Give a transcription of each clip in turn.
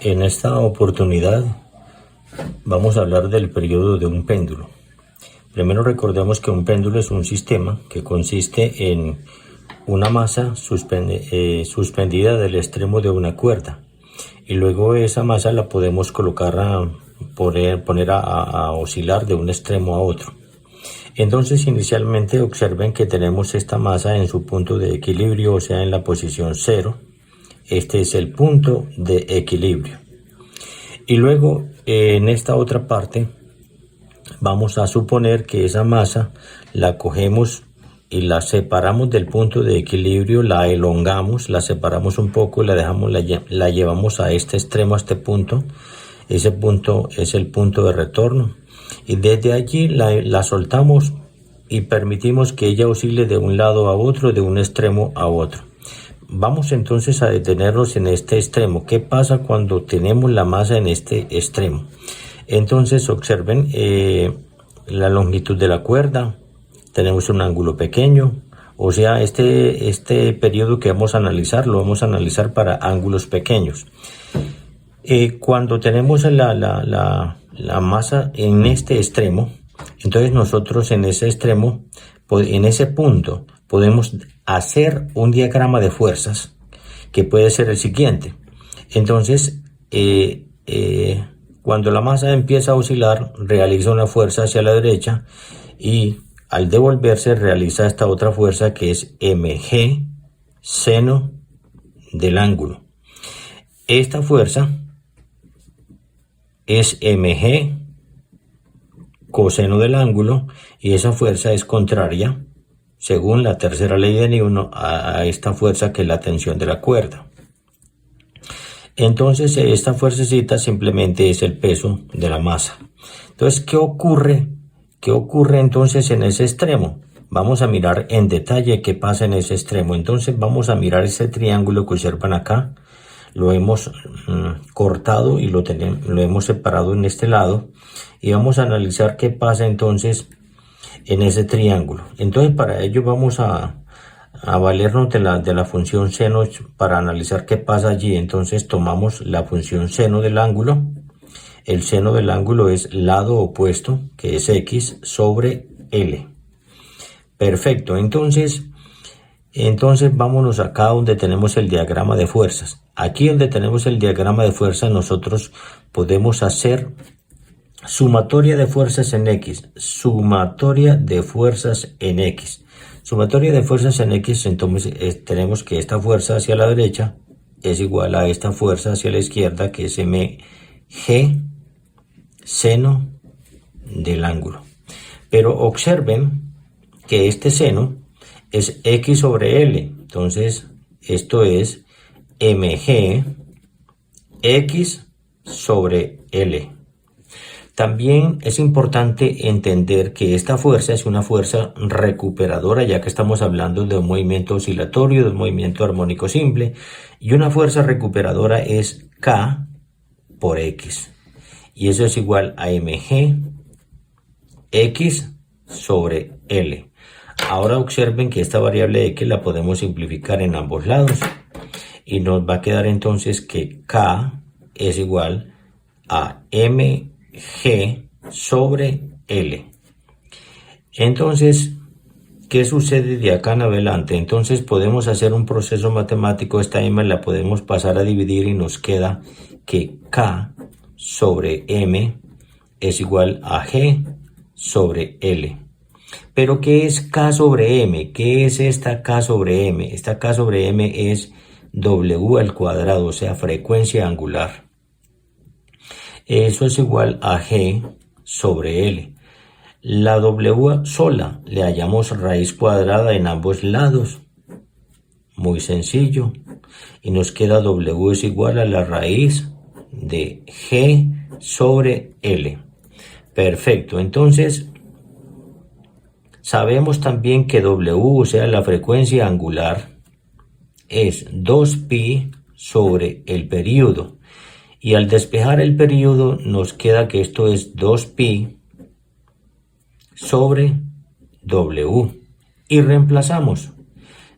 En esta oportunidad vamos a hablar del periodo de un péndulo. Primero recordemos que un péndulo es un sistema que consiste en una masa suspendida del extremo de una cuerda, y luego esa masa la podemos colocar poner a oscilar de un extremo a otro. Entonces inicialmente observen que tenemos esta masa en su punto de equilibrio, o sea en la posición 0. Este es el punto de equilibrio. Y luego en esta otra parte vamos a suponer que esa masa la cogemos y la separamos del punto de equilibrio, la elongamos, la separamos un poco y la llevamos a este extremo, a este punto. Ese punto es el punto de retorno, y desde allí la soltamos y permitimos que ella oscile de un lado a otro, de un extremo a otro. Vamos entonces a detenernos en este extremo. ¿Qué pasa cuando tenemos la masa en este extremo? Entonces observen la longitud de la cuerda. Tenemos un ángulo pequeño, o sea este periodo que vamos a analizar lo vamos a analizar para ángulos pequeños. Cuando tenemos la masa en este extremo, entonces nosotros en ese extremo, en ese punto, podemos hacer un diagrama de fuerzas que puede ser el siguiente. Entonces, cuando la masa empieza a oscilar, realiza una fuerza hacia la derecha, y al devolverse realiza esta otra fuerza que es mg, seno del ángulo. Esta fuerza es mg, coseno del ángulo, y esa fuerza es contraria, según la tercera ley de Newton, a esta fuerza que es la tensión de la cuerda. Entonces esta fuercecita simplemente es el peso de la masa. Entonces, ¿qué ocurre entonces en ese extremo? Vamos a mirar en detalle qué pasa en ese extremo. Entonces vamos a mirar ese triángulo que observan acá. Lo hemos cortado y lo hemos separado en este lado, y vamos a analizar qué pasa entonces en ese triángulo. Entonces para ello vamos a valernos de la función seno para analizar qué pasa allí. Entonces tomamos la función seno del ángulo. El seno del ángulo es lado opuesto, que es x sobre L. Perfecto. Entonces vámonos acá donde tenemos el diagrama de fuerzas. Aquí donde tenemos el diagrama de fuerzas, nosotros podemos hacer sumatoria de fuerzas en x. Sumatoria de fuerzas en x. Sumatoria de fuerzas en x, entonces tenemos que esta fuerza hacia la derecha es igual a esta fuerza hacia la izquierda, que es mg, seno del ángulo. Pero observen que este seno es x sobre L. Entonces esto es mg x sobre L. También es importante entender que esta fuerza es una fuerza recuperadora, ya que estamos hablando de un movimiento oscilatorio, de un movimiento armónico simple, y una fuerza recuperadora es K por X, y eso es igual a mg x sobre L. Ahora observen que esta variable x la podemos simplificar en ambos lados, y nos va a quedar entonces que K es igual a mg sobre L. Entonces, ¿qué sucede de acá en adelante? Entonces podemos hacer un proceso matemático. Esta m la podemos pasar a dividir y nos queda que K sobre m es igual a g sobre L. Pero ¿qué es K sobre m? ¿Qué es esta K sobre m? Esta K sobre m es W al cuadrado, o sea, frecuencia angular. Eso es igual a G sobre L. La W sola le hallamos raíz cuadrada en ambos lados. Muy sencillo. Y nos queda W es igual a la raíz de G sobre L. Perfecto. Entonces, sabemos también que W, o sea, la frecuencia angular, es 2pi sobre el período. Y al despejar el período nos queda que esto es 2pi sobre W. Y reemplazamos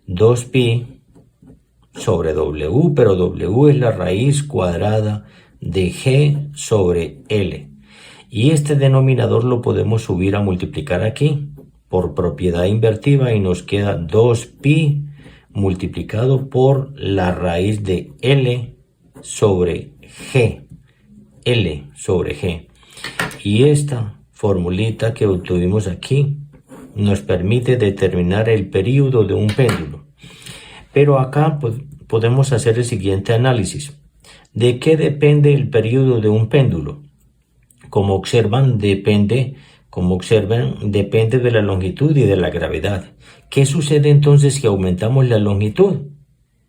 2pi sobre W, pero W es la raíz cuadrada de G sobre L. Y este denominador lo podemos subir a multiplicar aquí por propiedad invertida y nos queda 2pi multiplicado por la raíz de L sobre G. L sobre G. Y esta formulita que obtuvimos aquí nos permite determinar el período de un péndulo. Pero acá podemos hacer el siguiente análisis. ¿De qué depende el período de un péndulo? Como observan, depende de la longitud y de la gravedad. ¿Qué sucede entonces si aumentamos la longitud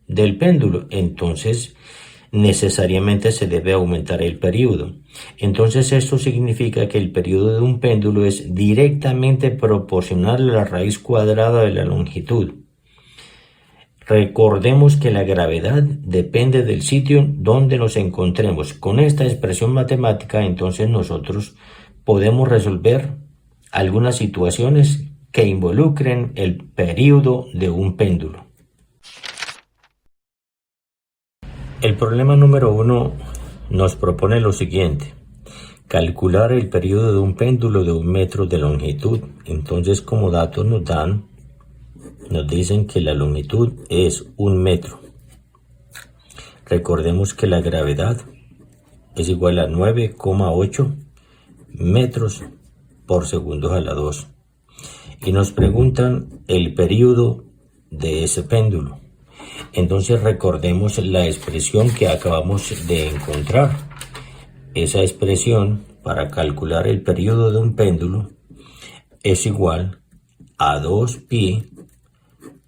del péndulo? Entonces, necesariamente se debe aumentar el período. Entonces, esto significa que el período de un péndulo es directamente proporcional a la raíz cuadrada de la longitud. Recordemos que la gravedad depende del sitio donde nos encontremos. Con esta expresión matemática, entonces nosotros podemos resolver algunas situaciones que involucren el período de un péndulo. El problema número 1 nos propone lo siguiente: calcular el período de un péndulo de 1 metro de longitud. Entonces, como datos nos dicen que la longitud es 1 metro. Recordemos que la gravedad es igual a 9,8 metros por segundo a la 2. Y nos preguntan el período de ese péndulo. Entonces recordemos la expresión que acabamos de encontrar. Esa expresión para calcular el período de un péndulo es igual a 2pi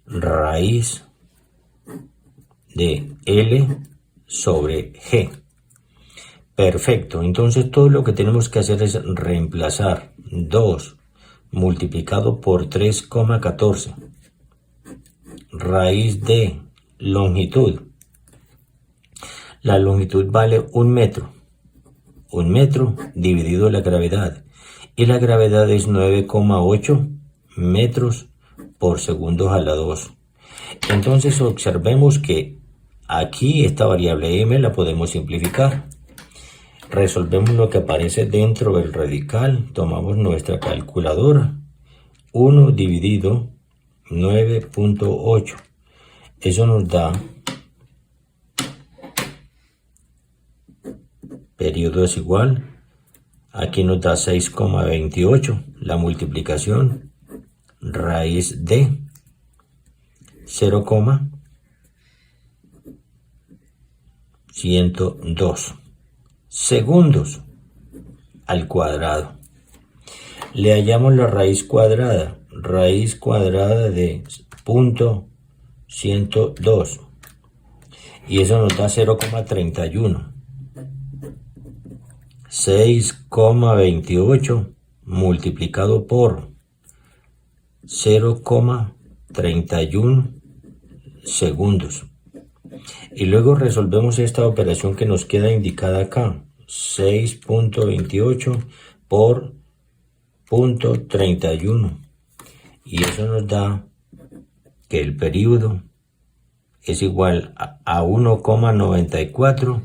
raíz de L sobre G. Perfecto, entonces todo lo que tenemos que hacer es reemplazar 2 multiplicado por 3,14 raíz de longitud. La longitud vale 1 metro. 1 metro dividido la gravedad. Y la gravedad es 9,8 metros por segundo a la 2. Entonces observemos que aquí esta variable m la podemos simplificar. Resolvemos lo que aparece dentro del radical. Tomamos nuestra calculadora. 1 dividido 9,8. Eso nos da, periodo es igual, aquí nos da 6,28, la multiplicación, raíz de 0,102 segundos al cuadrado. Le hallamos la raíz cuadrada de 0,102 y eso nos da 0,31. 6,28 multiplicado por 0,31 segundos. Y luego resolvemos esta operación que nos queda indicada acá. 6,28 por 0,31. Y eso nos da que el período es igual a 1,94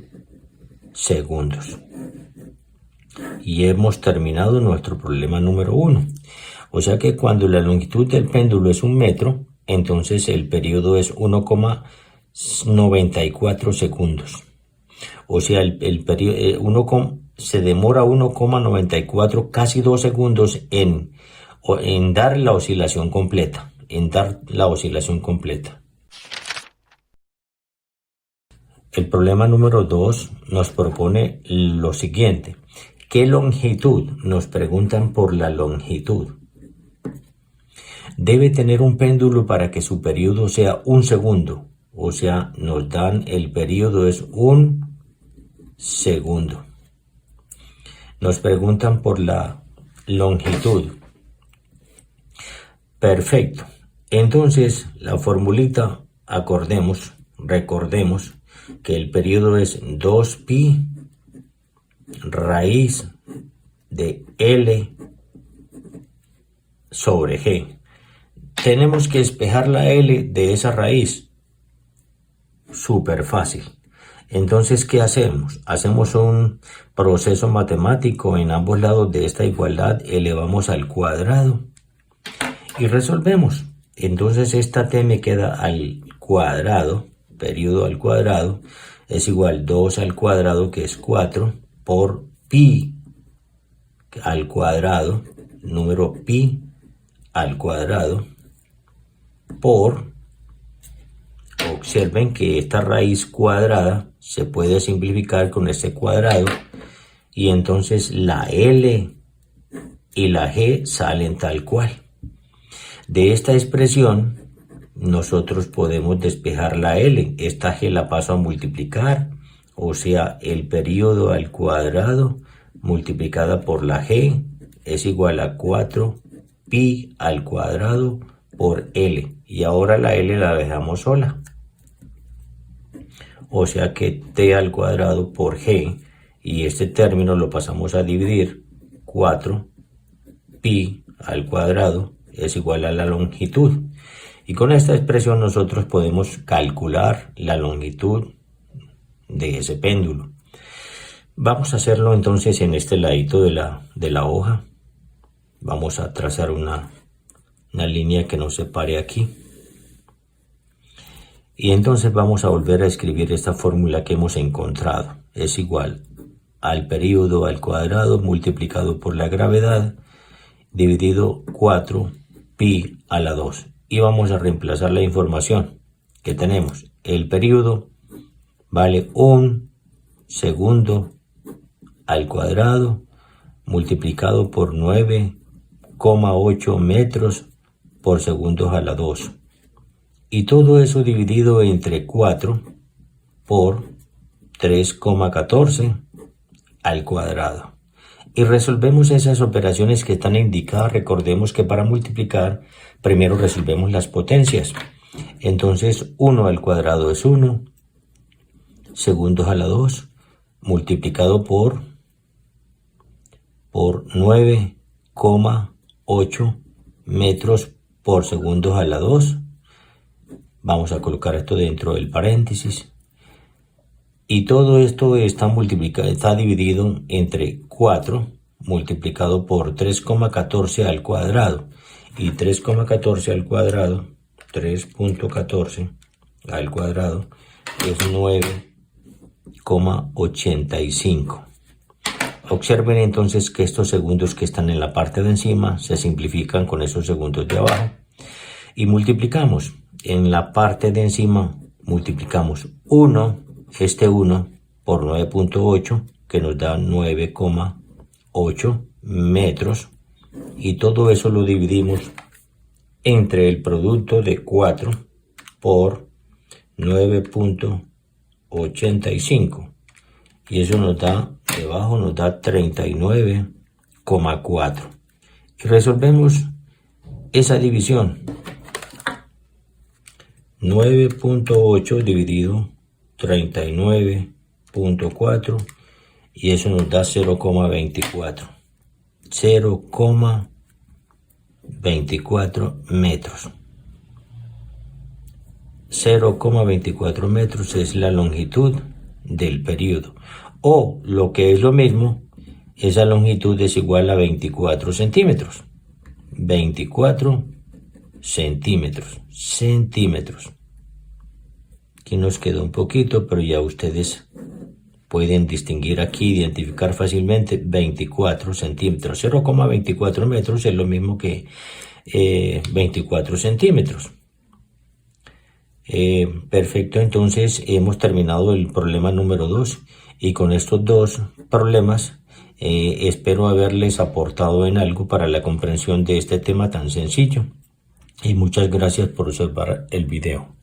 segundos. Y hemos terminado nuestro problema número 1. O sea que cuando la longitud del péndulo es 1 metro, entonces el período es 1,94 segundos. O sea, el periodo se demora 1,94, casi 2 segundos en dar la oscilación completa. El problema número 2 nos propone lo siguiente. ¿Qué longitud? Nos preguntan por la longitud. Debe tener un péndulo para que su periodo sea 1 segundo. O sea, nos dan el periodo es 1 segundo. Nos preguntan por la longitud. Perfecto. Entonces, la formulita, recordemos que el periodo es 2pi raíz de L sobre G. Tenemos que despejar la L de esa raíz. Súper fácil. Entonces, ¿qué hacemos? Hacemos un proceso matemático en ambos lados de esta igualdad, elevamos al cuadrado y resolvemos. Entonces esta t me queda al cuadrado, periodo al cuadrado, es igual 2 al cuadrado, que es 4, por pi al cuadrado, número pi al cuadrado, por, observen que esta raíz cuadrada se puede simplificar con este cuadrado y entonces la L y la G salen tal cual. De esta expresión nosotros podemos despejar la L, esta G la paso a multiplicar, o sea, el periodo al cuadrado multiplicada por la G es igual a 4 pi al cuadrado por L, y ahora la L la dejamos sola, o sea que t al cuadrado por G, y este término lo pasamos a dividir, 4 pi al cuadrado es igual a la longitud. Y con esta expresión nosotros podemos calcular la longitud de ese péndulo. Vamos a hacerlo entonces en este ladito de la hoja. Vamos a trazar una línea que nos separe aquí. Y entonces vamos a volver a escribir esta fórmula que hemos encontrado. Es igual al periodo al cuadrado multiplicado por la gravedad dividido 4 pi a la 2. Y vamos a reemplazar la información que tenemos. El periodo vale 1 segundo al cuadrado multiplicado por 9,8 metros por segundos a la 2. Y todo eso dividido entre 4 por 3,14 al cuadrado. Y resolvemos esas operaciones que están indicadas. Recordemos que para multiplicar primero resolvemos las potencias. Entonces 1 al cuadrado es 1 segundos a la 2 multiplicado por 9,8 metros por segundos a la 2. Vamos a colocar esto dentro del paréntesis. Y todo esto está dividido entre 4 multiplicado por 3,14 al cuadrado. Y 3,14 al cuadrado, 3.14 al cuadrado es 9,85. Observen entonces que estos segundos que están en la parte de encima se simplifican con esos segundos de abajo. Y multiplicamos. En la parte de encima multiplicamos 1 por 9.8, que nos da 9,8 metros, y todo eso lo dividimos entre el producto de 4 por 9.85, y eso nos da, debajo nos da 39,4. Y resolvemos esa división. 9.8 dividido 39.4, y eso nos da 0,24. 0,24 metros. 0,24 metros es la longitud del periodo. O lo que es lo mismo, esa longitud es igual a 24 centímetros. 24 centímetros. Aquí nos quedó un poquito, pero ya ustedes pueden distinguir aquí, identificar fácilmente 24 centímetros. 0,24 metros es lo mismo que 24 centímetros. Perfecto, entonces hemos terminado el problema número 2, y con estos dos problemas espero haberles aportado en algo para la comprensión de este tema tan sencillo. Y muchas gracias por observar el video.